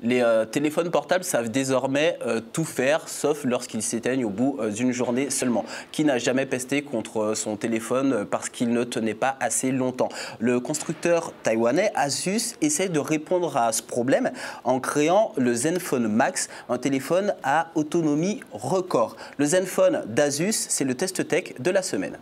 Les téléphones portables savent désormais tout faire, sauf lorsqu'ils s'éteignent au bout d'une journée seulement. Qui n'a jamais pesté contre son téléphone parce qu'il ne tenait pas assez longtemps? Le constructeur taïwanais Asus essaie de répondre à ce problème en créant le Zenfone Max, un téléphone à autonomie record. Le Zenfone d'Asus, c'est le test tech de la semaine.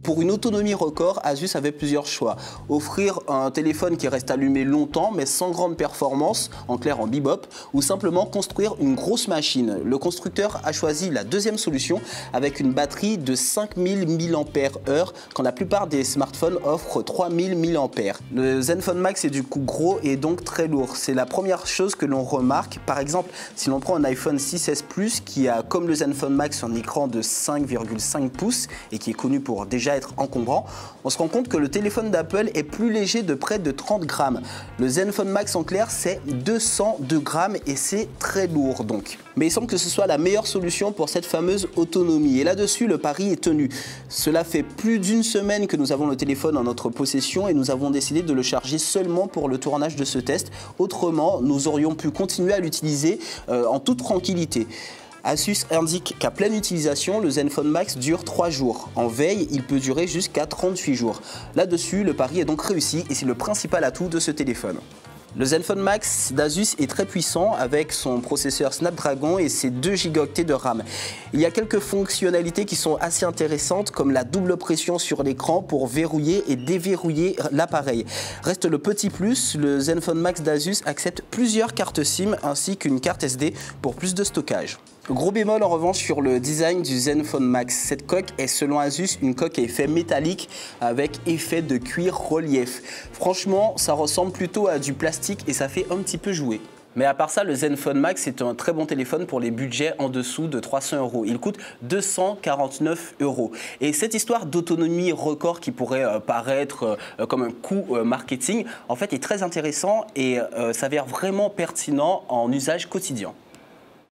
Pour une autonomie record, Asus avait plusieurs choix. Offrir un téléphone qui reste allumé longtemps mais sans grande performance, en clair en bebop, ou simplement construire une grosse machine. Le constructeur a choisi la deuxième solution avec une batterie de 5000 mAh quand la plupart des smartphones offrent 3000 mAh. Le Zenfone Max est du coup gros et donc très lourd. C'est la première chose que l'on remarque. Par exemple, si l'on prend un iPhone 6S Plus qui a comme le Zenfone Max un écran de 5,5 pouces et qui est connu pour déjà être encombrant, on se rend compte que le téléphone d'Apple est plus léger de près de 30 grammes. Le Zenfone Max en clair, c'est 202 grammes et c'est très lourd donc. Mais il semble que ce soit la meilleure solution pour cette fameuse autonomie. Et là-dessus, le pari est tenu. Cela fait plus d'une semaine que nous avons le téléphone en notre possession et nous avons décidé de le charger seulement pour le tournage de ce test. Autrement, nous aurions pu continuer à l'utiliser en toute tranquillité. Asus indique qu'à pleine utilisation, le Zenfone Max dure 3 jours. En veille, il peut durer jusqu'à 38 jours. Là-dessus, le pari est donc réussi et c'est le principal atout de ce téléphone. Le Zenfone Max d'Asus est très puissant avec son processeur Snapdragon et ses 2 Go de RAM. Il y a quelques fonctionnalités qui sont assez intéressantes comme la double pression sur l'écran pour verrouiller et déverrouiller l'appareil. Reste le petit plus, le Zenfone Max d'Asus accepte plusieurs cartes SIM ainsi qu'une carte SD pour plus de stockage. Gros bémol en revanche sur le design du Zenfone Max. Cette coque est selon Asus une coque à effet métallique avec effet de cuir relief. Franchement, ça ressemble plutôt à du plastique et ça fait un petit peu jouer. Mais à part ça, le Zenfone Max est un très bon téléphone pour les budgets en dessous de 300 €. Il coûte 249 €. Et cette histoire d'autonomie record qui pourrait paraître comme un coup marketing, en fait est très intéressant et s'avère vraiment pertinent en usage quotidien.